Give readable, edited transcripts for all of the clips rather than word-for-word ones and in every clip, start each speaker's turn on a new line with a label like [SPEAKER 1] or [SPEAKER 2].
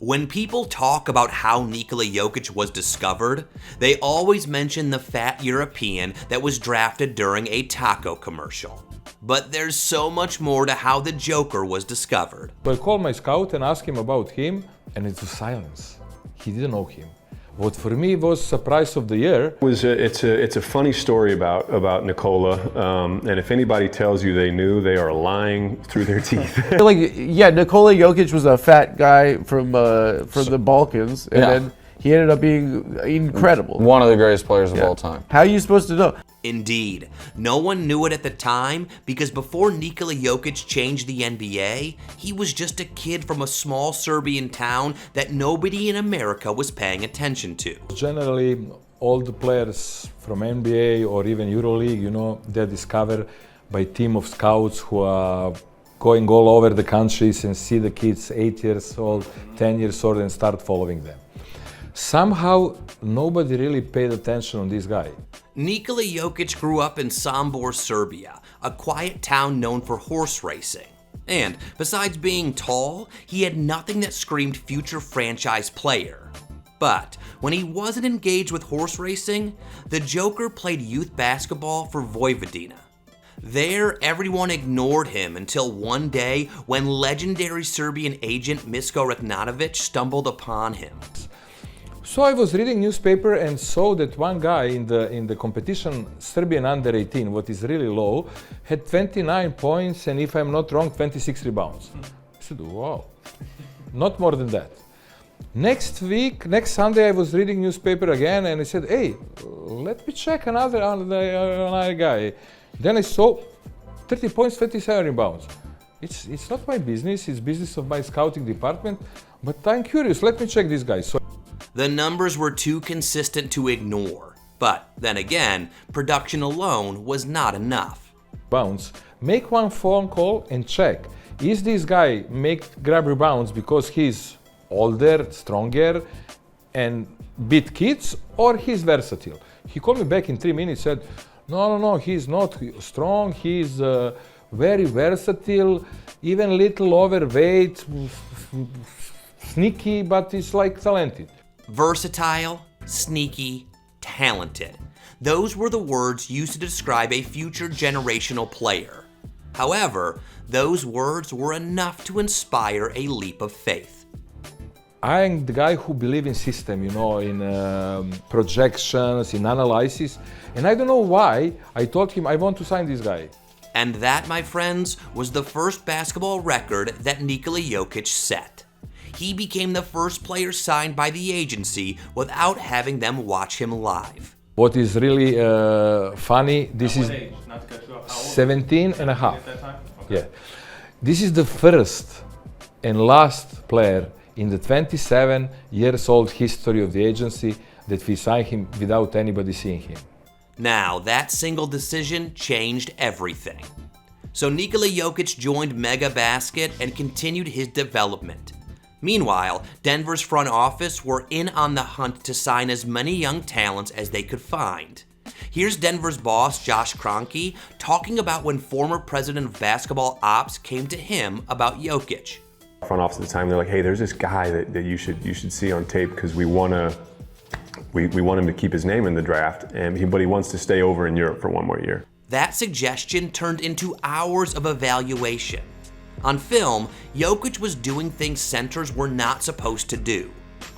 [SPEAKER 1] When people talk about how Nikola Jokic was discovered, they always mention the fat European that was drafted during a taco commercial. But there's so much more to how the Joker was discovered.
[SPEAKER 2] So I called my scout and asked him about him, and it was silence. He didn't know him. What for me was surprise of the year.
[SPEAKER 3] It's a funny story about Nikola, and if anybody tells you they knew, they are lying through their teeth.
[SPEAKER 4] Nikola Jokic was a fat guy from the Balkans, and then he ended up being incredible.
[SPEAKER 5] One of the greatest players of all time.
[SPEAKER 4] How are you supposed to know?
[SPEAKER 1] Indeed, no one knew it at the time because before Nikola Jokic changed the NBA, he was just a kid from a small Serbian town that nobody in America was paying attention to.
[SPEAKER 2] Generally, all the players from NBA or even EuroLeague, they're discovered by team of scouts who are going all over the countries and see the kids 8 years old, 10 years old and start following them. Somehow, nobody really paid attention on this guy.
[SPEAKER 1] Nikola Jokic grew up in Sombor, Serbia, a quiet town known for horse racing. And besides being tall, he had nothing that screamed future franchise player. But when he wasn't engaged with horse racing, the Joker played youth basketball for Vojvodina. There, everyone ignored him until one day when legendary Serbian agent Misko Reknanovic stumbled upon him.
[SPEAKER 2] So I was reading newspaper and saw that one guy in the competition, Serbian under 18, what is really low, had 29 points and if I'm not wrong, 26 rebounds. I said, wow, not more than that. Next Sunday, I was reading newspaper again and I said, hey, let me check another guy. Then I saw 30 points, 27 rebounds. It's not my business, it's business of my scouting department, but I'm curious, let me check this guy. So
[SPEAKER 1] the numbers were too consistent to ignore, but then again, production alone was not enough.
[SPEAKER 2] Bounce. Make one phone call and check. Is this guy grab rebounds because he's older, stronger, and beat kids, or he's versatile? He called me back in 3 minutes, said, no, he's not strong, he's very versatile, even little overweight, sneaky, but he's like talented.
[SPEAKER 1] Versatile, sneaky, talented. Those were the words used to describe a future generational player. However, those words were enough to inspire a leap of faith.
[SPEAKER 2] I'm the guy who believes in system, in projections, in analysis. And I don't know why I told him I want to sign this guy.
[SPEAKER 1] And that, my friends, was the first basketball record that Nikola Jokic set. He became the first player signed by the agency without having them watch him live.
[SPEAKER 2] What is really funny, this is 17 and a half. Yeah. This is the first and last player in the 27 years old history of the agency that we signed him without anybody seeing him.
[SPEAKER 1] Now, that single decision changed everything. So Nikola Jokic joined Mega Basket and continued his development. Meanwhile, Denver's front office were in on the hunt to sign as many young talents as they could find. Here's Denver's boss, Josh Kroenke, talking about when former president of basketball ops came to him about Jokic.
[SPEAKER 3] Front office at the time, they're like, hey, there's this guy that you should see on tape because we want him to keep his name in the draft, but he wants to stay over in Europe for one more year.
[SPEAKER 1] That suggestion turned into hours of evaluation. On film, Jokic was doing things centers were not supposed to do.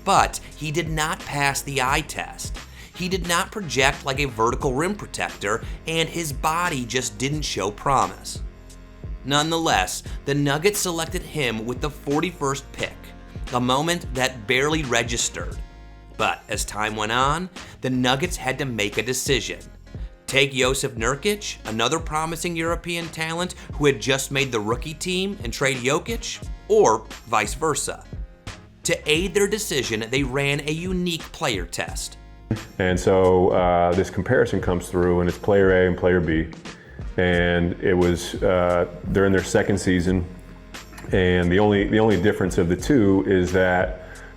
[SPEAKER 1] But he did not pass the eye test. He did not project like a vertical rim protector, and his body just didn't show promise. Nonetheless, the Nuggets selected him with the 41st pick, a moment that barely registered. But as time went on, the Nuggets had to make a decision. Take Jusuf Nurkic, another promising European talent who had just made the rookie team, and trade Jokic, or vice versa. To aid their decision, they ran a unique player test.
[SPEAKER 3] And so this comparison comes through, and it's player A and player B. And it was, they're in their second season, and the only difference of the two is that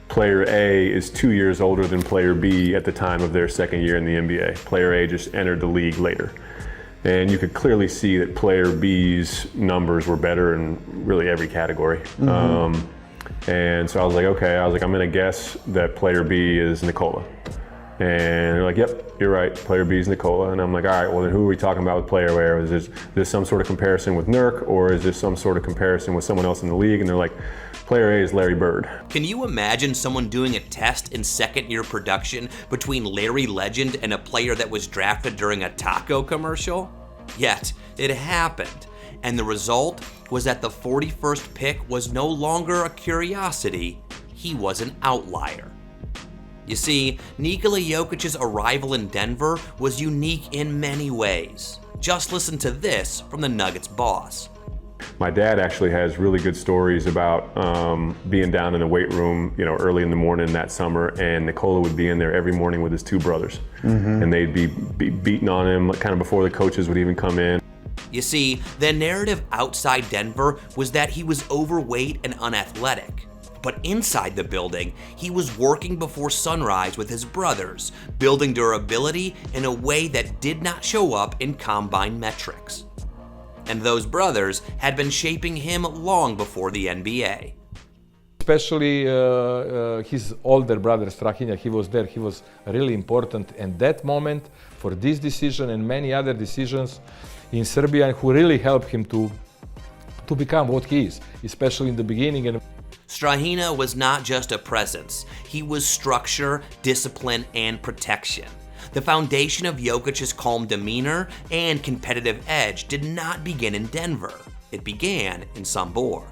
[SPEAKER 3] player A is 2 years older than player B at the time of their second year in the NBA. Player A just entered the league later. And you could clearly see that player B's numbers were better in really every category. And so I was like, okay, I'm gonna guess that player B is Nikola. And they're like, yep, you're right, player B is Nikola. And I'm like, all right, well then who are we talking about with player A? Is this some sort of comparison with Nurk, or is this some sort of comparison with someone else in the league? And they're like, player A is Larry Bird.
[SPEAKER 1] Can you imagine someone doing a test in second-year production between Larry Legend and a player that was drafted during a taco commercial? Yet, it happened. And the result was that the 41st pick was no longer a curiosity, he was an outlier. You see, Nikola Jokic's arrival in Denver was unique in many ways. Just listen to this from the Nuggets boss.
[SPEAKER 3] My dad actually has really good stories about being down in the weight room, early in the morning that summer, and Nikola would be in there every morning with his two brothers. And they'd be beating on him kind of before the coaches would even come in.
[SPEAKER 1] You see, the narrative outside Denver was that he was overweight and unathletic. But inside the building, he was working before sunrise with his brothers, building durability in a way that did not show up in combine metrics. And those brothers had been shaping him long before the NBA.
[SPEAKER 2] Especially his older brother, Strahinja, he was there. He was really important in that moment for this decision and many other decisions in Serbia, who really helped him to become what he is, especially in the beginning. And
[SPEAKER 1] Strahinja was not just a presence. He was structure, discipline, and protection. The foundation of Jokic's calm demeanor and competitive edge did not begin in Denver. It began in Sombor.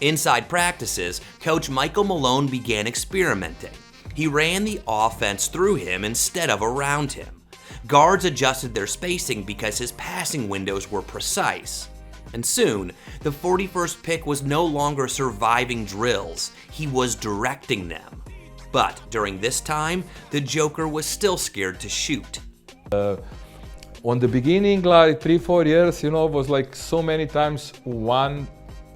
[SPEAKER 1] Inside practices, Coach Michael Malone began experimenting. He ran the offense through him instead of around him. Guards adjusted their spacing because his passing windows were precise. And soon, the 41st pick was no longer surviving drills, he was directing them. But during this time, the Joker was still scared to shoot.
[SPEAKER 2] On the beginning, like 3-4 years, was like so many times 1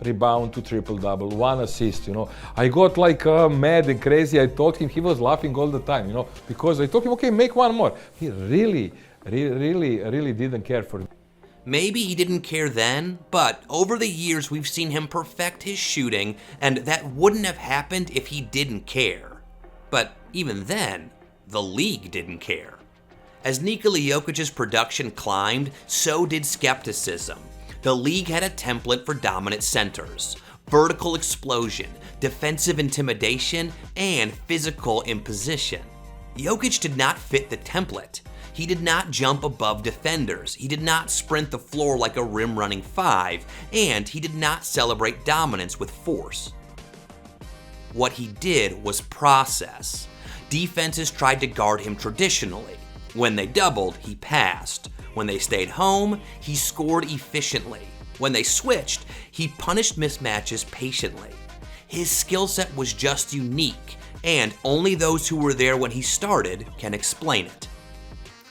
[SPEAKER 2] rebound to triple-double, 1 assist, I got like mad and crazy. I told him, he was laughing all the time, because I told him, okay, make 1 more. He really didn't care for me.
[SPEAKER 1] Maybe he didn't care then, but over the years we've seen him perfect his shooting, and that wouldn't have happened if he didn't care. But even then, the league didn't care. As Nikola Jokic's production climbed, so did skepticism. The league had a template for dominant centers: vertical explosion, defensive intimidation, and physical imposition. Jokic did not fit the template. He did not jump above defenders, he did not sprint the floor like a rim-running 5, and he did not celebrate dominance with force. What he did was process. Defenses tried to guard him traditionally. When they doubled, he passed. When they stayed home, he scored efficiently. When they switched, he punished mismatches patiently. His skill set was just unique, and only those who were there when he started can explain it.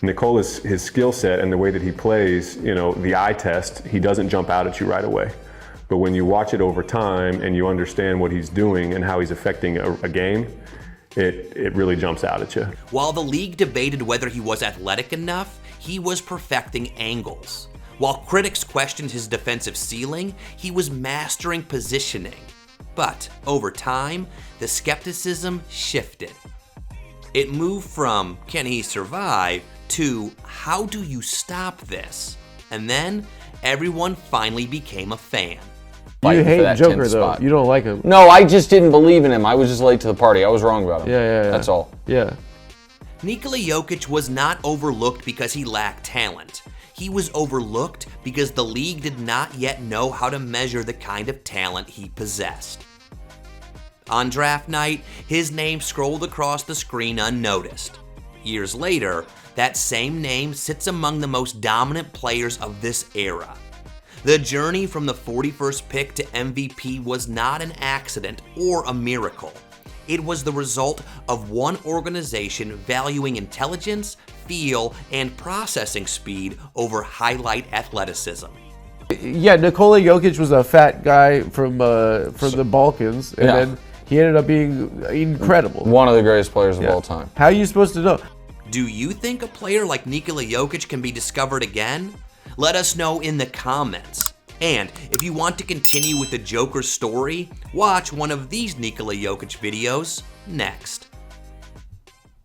[SPEAKER 3] Nikola's his skill set and the way that he plays, the eye test, he doesn't jump out at you right away. But when you watch it over time and you understand what he's doing and how he's affecting a game, it really jumps out at you.
[SPEAKER 1] While the league debated whether he was athletic enough, he was perfecting angles. While critics questioned his defensive ceiling, he was mastering positioning. But over time, the skepticism shifted. It moved from, can he survive, to, how do you stop this? And then, everyone finally became a fan.
[SPEAKER 4] You hate Joker, though. You don't like him.
[SPEAKER 5] No, I just didn't believe in him. I was just late to the party. I was wrong about him.
[SPEAKER 4] Yeah.
[SPEAKER 5] That's all.
[SPEAKER 4] Yeah.
[SPEAKER 1] Nikola Jokic was not overlooked because he lacked talent. He was overlooked because the league did not yet know how to measure the kind of talent he possessed. On draft night, his name scrolled across the screen unnoticed. Years later, that same name sits among the most dominant players of this era. The journey from the 41st pick to MVP was not an accident or a miracle. It was the result of one organization valuing intelligence, feel, and processing speed over highlight athleticism.
[SPEAKER 4] Yeah, Nikola Jokic was a fat guy from the Balkans, and then he ended up being incredible.
[SPEAKER 5] One of the greatest players of all time.
[SPEAKER 4] How are you supposed to know?
[SPEAKER 1] Do you think a player like Nikola Jokic can be discovered again? Let us know in the comments. And if you want to continue with the Joker's story, watch one of these Nikola Jokic videos next.